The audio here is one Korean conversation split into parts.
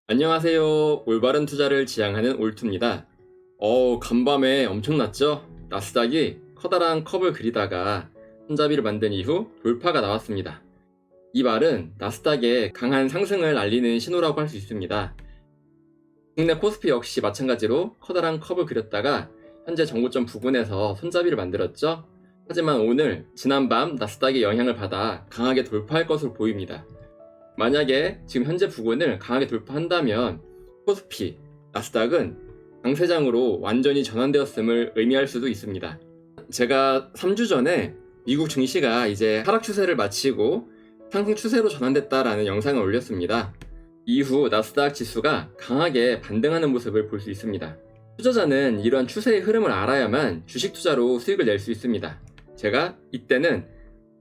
안녕하세요. 올바른 투자를 지향하는 올투입니다. 간밤에 엄청났죠? 나스닥이 커다란 컵을 그리다가 손잡이를 만든 이후 돌파가 나왔습니다. 이 말은 나스닥의 강한 상승을 알리는 신호라고 할 수 있습니다. 국내 코스피 역시 마찬가지로 커다란 컵을 그렸다가 현재 정고점 부근에서 손잡이를 만들었죠? 하지만 오늘 지난밤 나스닥의 영향을 받아 강하게 돌파할 것으로 보입니다. 만약에 지금 현재 부근을 강하게 돌파한다면 코스피, 나스닥은 강세장으로 완전히 전환되었음을 의미할 수도 있습니다. 제가 3주 전에 미국 증시가 이제 하락 추세를 마치고 상승 추세로 전환됐다라는 영상을 올렸습니다. 이후 나스닥 지수가 강하게 반등하는 모습을 볼 수 있습니다. 투자자는 이러한 추세의 흐름을 알아야만 주식 투자로 수익을 낼 수 있습니다. 제가 이때는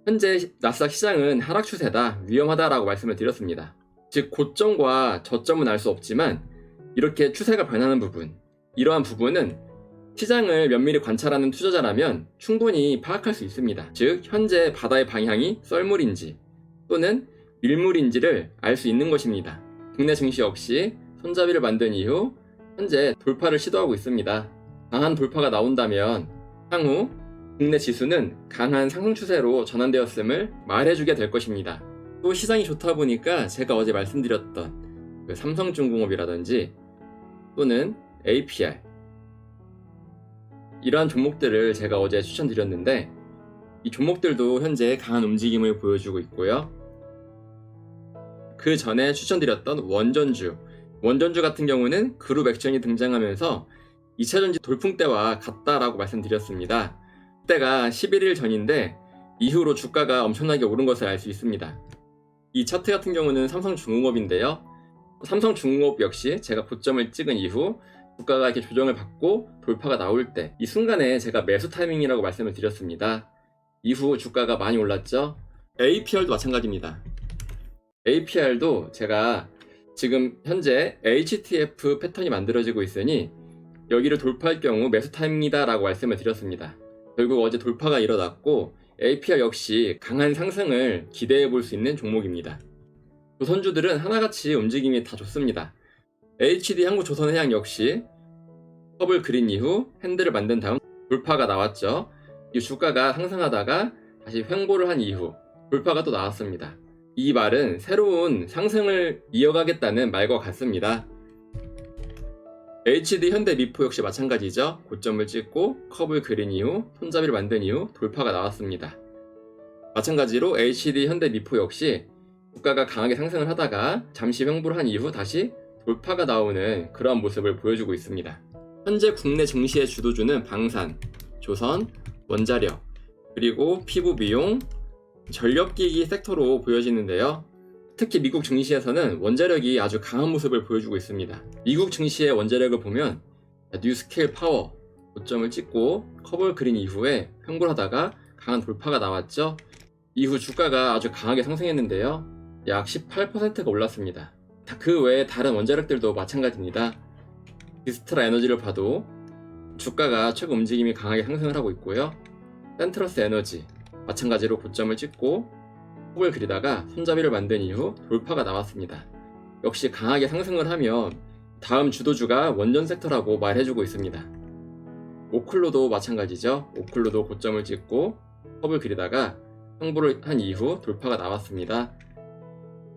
현재 나스닥 시장은 하락 추세다, 위험하다라고 말씀을 드렸습니다. 즉 고점과 저점은 알 수 없지만 이렇게 추세가 변하는 부분, 이러한 부분은 시장을 면밀히 관찰하는 투자자라면 충분히 파악할 수 있습니다. 즉 현재 바다의 방향이 썰물인지 또는 밀물인지를 알 수 있는 것입니다. 국내 증시 역시 손잡이를 만든 이후 현재 돌파를 시도하고 있습니다. 강한 돌파가 나온다면 향후 국내 지수는 강한 상승 추세로 전환되었음을 말해주게 될 것입니다. 또 시장이 좋다 보니까 제가 어제 말씀드렸던 그 삼성중공업이라든지 또는 APR 이러한 종목들을 제가 어제 추천드렸는데 이 종목들도 현재 강한 움직임을 보여주고 있고요. 그 전에 추천드렸던 원전주 같은 경우는 그룹 액션이 등장하면서 2차전지 돌풍 때와 같다라고 말씀드렸습니다. 그때가 11일 전인데 이후로 주가가 엄청나게 오른 것을 알 수 있습니다. 이 차트 같은 경우는 삼성중공업인데요. 삼성중공업 역시 제가 고점을 찍은 이후 주가가 이렇게 조정을 받고 돌파가 나올 때 이 순간에 제가 매수 타이밍이라고 말씀을 드렸습니다. 이후 주가가 많이 올랐죠. APR도 마찬가지입니다. APR도 제가 지금 현재 HTF 패턴이 만들어지고 있으니 여기를 돌파할 경우 매수 타임이다 라고 말씀을 드렸습니다. 결국 어제 돌파가 일어났고 APR 역시 강한 상승을 기대해 볼 수 있는 종목입니다. 조선주들은 하나같이 움직임이 다 좋습니다. HD 한국조선해양 역시 컵을 그린 이후 핸들을 만든 다음 돌파가 나왔죠. 이 주가가 상승하다가 다시 횡보를 한 이후 돌파가 또 나왔습니다. 이 말은 새로운 상승을 이어가겠다는 말과 같습니다. HD 현대미포 역시 마찬가지죠. 고점을 찍고 컵을 그린 이후 손잡이를 만든 이후 돌파가 나왔습니다. 마찬가지로 HD 현대미포 역시 주가가 강하게 상승을 하다가 잠시 횡보를 한 이후 다시 돌파가 나오는 그러한 모습을 보여주고 있습니다. 현재 국내 증시의 주도주는 방산, 조선, 원자력, 그리고 피부 미용, 전력기기 섹터로 보여지는데요. 특히 미국 증시에서는 원자력이 아주 강한 모습을 보여주고 있습니다. 미국 증시의 원자력을 보면 뉴스케일 파워 고점을 찍고 컵을 그린 이후에 횡보하다가 강한 돌파가 나왔죠. 이후 주가가 아주 강하게 상승했는데요. 약 18%가 올랐습니다. 그 외에 다른 원자력들도 마찬가지입니다. 비스트라 에너지를 봐도 주가가 최근 움직임이 강하게 상승을 하고 있고요. 센트러스 에너지 마찬가지로 고점을 찍고 컵을 그리다가 손잡이를 만든 이후 돌파가 나왔습니다. 역시 강하게 상승을 하면 다음 주도주가 원전 섹터라고 말해주고 있습니다. 오클로도 마찬가지죠. 오클로도 고점을 찍고 컵을 그리다가 횡보를 한 이후 돌파가 나왔습니다.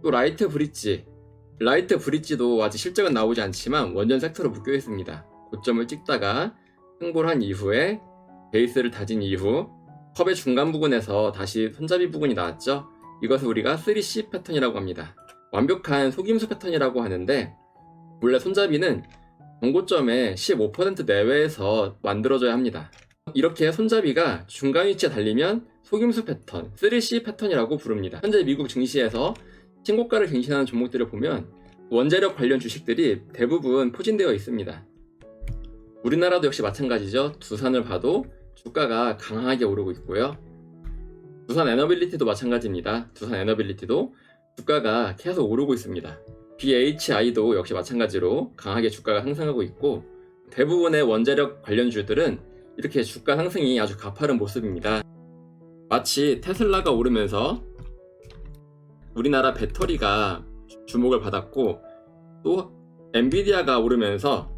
또 라이트 브릿지도 아직 실적은 나오지 않지만 원전 섹터로 묶여 있습니다. 고점을 찍다가 횡보를 한 이후에 베이스를 다진 이후 컵의 중간 부분에서 다시 손잡이 부분이 나왔죠. 이것을 우리가 3C 패턴이라고 합니다. 완벽한 속임수 패턴이라고 하는데 원래 손잡이는 정고점의 15% 내외에서 만들어져야 합니다. 이렇게 손잡이가 중간 위치에 달리면 속임수 패턴, 3C 패턴이라고 부릅니다. 현재 미국 증시에서 신고가를 갱신하는 종목들을 보면 원자력 관련 주식들이 대부분 포진되어 있습니다. 우리나라도 역시 마찬가지죠. 두산을 봐도 주가가 강하게 오르고 있고요. 두산 에너빌리티도 마찬가지입니다. 두산 에너빌리티도 주가가 계속 오르고 있습니다. BHI도 역시 마찬가지로 강하게 주가가 상승하고 있고 대부분의 원자력 관련주들은 이렇게 주가 상승이 아주 가파른 모습입니다. 마치 테슬라가 오르면서 우리나라 배터리가 주목을 받았고 또 엔비디아가 오르면서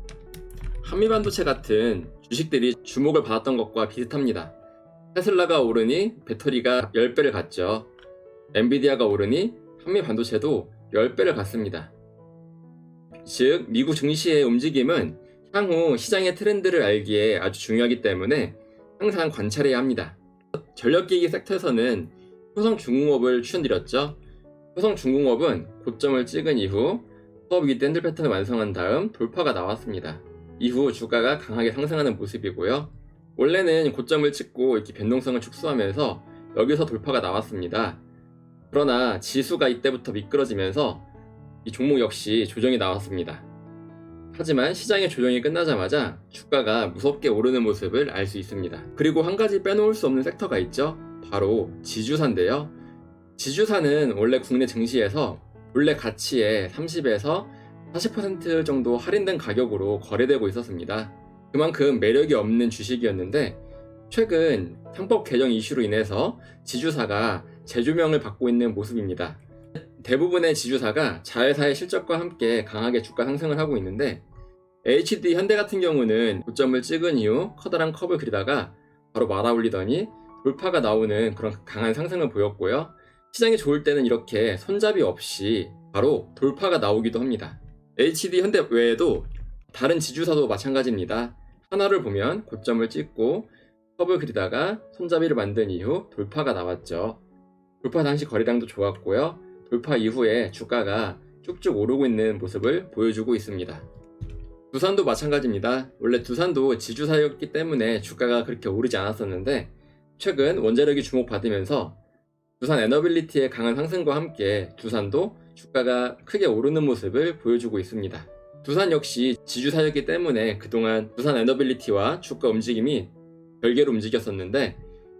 한미반도체 같은 주식들이 주목을 받았던 것과 비슷합니다. 테슬라가 오르니 배터리가 10배를 갔죠. 엔비디아가 오르니 한미반도체도 10배를 갔습니다. 즉 미국 증시의 움직임은 향후 시장의 트렌드를 알기에 아주 중요하기 때문에 항상 관찰해야 합니다. 전력기기 섹터에서는 효성중공업을 추천드렸죠. 효성중공업은 고점을 찍은 이후 수업 위드 핸들 패턴을 완성한 다음 돌파가 나왔습니다. 이후 주가가 강하게 상승하는 모습이고요. 원래는 고점을 찍고 이렇게 변동성을 축소하면서 여기서 돌파가 나왔습니다. 그러나 지수가 이때부터 미끄러지면서 이 종목 역시 조정이 나왔습니다. 하지만 시장의 조정이 끝나자마자 주가가 무섭게 오르는 모습을 알 수 있습니다. 그리고 한 가지 빼놓을 수 없는 섹터가 있죠. 바로 지주사인데요. 지주사는 원래 국내 증시에서 본래 가치의 30에서 40% 정도 할인된 가격으로 거래되고 있었습니다. 그만큼 매력이 없는 주식이었는데 최근 상법 개정 이슈로 인해서 지주사가 재조명을 받고 있는 모습입니다. 대부분의 지주사가 자회사의 실적과 함께 강하게 주가 상승을 하고 있는데 HD 현대 같은 경우는 고점을 찍은 이후 커다란 컵을 그리다가 바로 말아 올리더니 돌파가 나오는 그런 강한 상승을 보였고요. 시장이 좋을 때는 이렇게 손잡이 없이 바로 돌파가 나오기도 합니다. HD 현대 외에도 다른 지주사도 마찬가지입니다. 하나를 보면 고점을 찍고 컵을 그리다가 손잡이를 만든 이후 돌파가 나왔죠. 돌파 당시 거래량도 좋았고요. 돌파 이후에 주가가 쭉쭉 오르고 있는 모습을 보여주고 있습니다. 두산도 마찬가지입니다. 원래 두산도 지주사였기 때문에 주가가 그렇게 오르지 않았었는데 최근 원자력이 주목받으면서 두산 에너빌리티의 강한 상승과 함께 두산도 주가가 크게 오르는 모습을 보여주고 있습니다. 두산 역시 지주사였기 때문에 그동안 두산 에너빌리티와 주가 움직임이 별개로 움직였었는데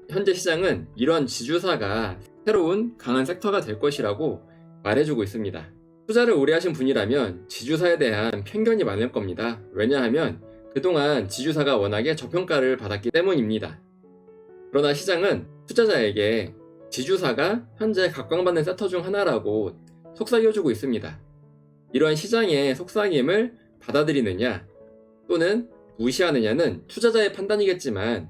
현재 시장은 이런 지주사가 새로운 강한 섹터가 될 것이라고 말해주고 있습니다. 투자를 오래 하신 분이라면 지주사에 대한 편견이 많을 겁니다. 왜냐하면 그동안 지주사가 워낙에 저평가를 받았기 때문입니다. 그러나 시장은 투자자에게 지주사가 현재 각광받는 섹터 중 하나라고 속삭여주고 있습니다. 이러한 시장의 속삭임을 받아들이느냐 또는 무시하느냐는 투자자의 판단이겠지만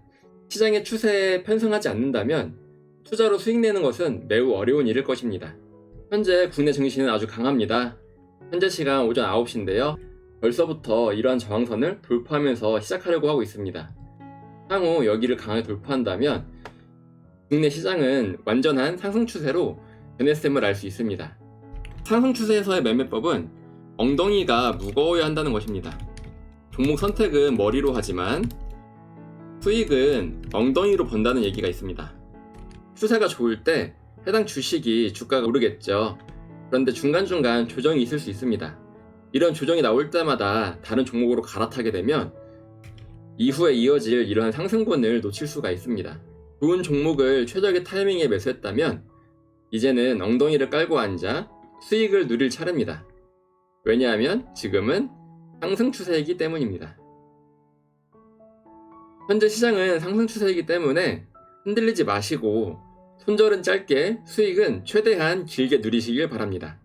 시장의 추세에 편승하지 않는다면 투자로 수익 내는 것은 매우 어려운 일일 것입니다. 현재 국내 증시는 아주 강합니다. 현재 시간 오전 9시인데요. 벌써부터 이러한 저항선을 돌파하면서 시작하려고 하고 있습니다. 향후 여기를 강하게 돌파한다면 국내 시장은 완전한 상승 추세로 변했음을 알 수 있습니다. 상승 추세에서의 매매법은 엉덩이가 무거워야 한다는 것입니다. 종목 선택은 머리로 하지만 수익은 엉덩이로 번다는 얘기가 있습니다. 추세가 좋을 때 해당 주식이 주가가 오르겠죠. 그런데 중간중간 조정이 있을 수 있습니다. 이런 조정이 나올 때마다 다른 종목으로 갈아타게 되면 이후에 이어질 이러한 상승권을 놓칠 수가 있습니다. 좋은 종목을 최적의 타이밍에 매수했다면 이제는 엉덩이를 깔고 앉아 수익을 누릴 차례입니다. 왜냐하면 지금은 상승 추세이기 때문입니다. 현재 시장은 상승 추세이기 때문에 흔들리지 마시고 손절은 짧게 수익은 최대한 길게 누리시길 바랍니다.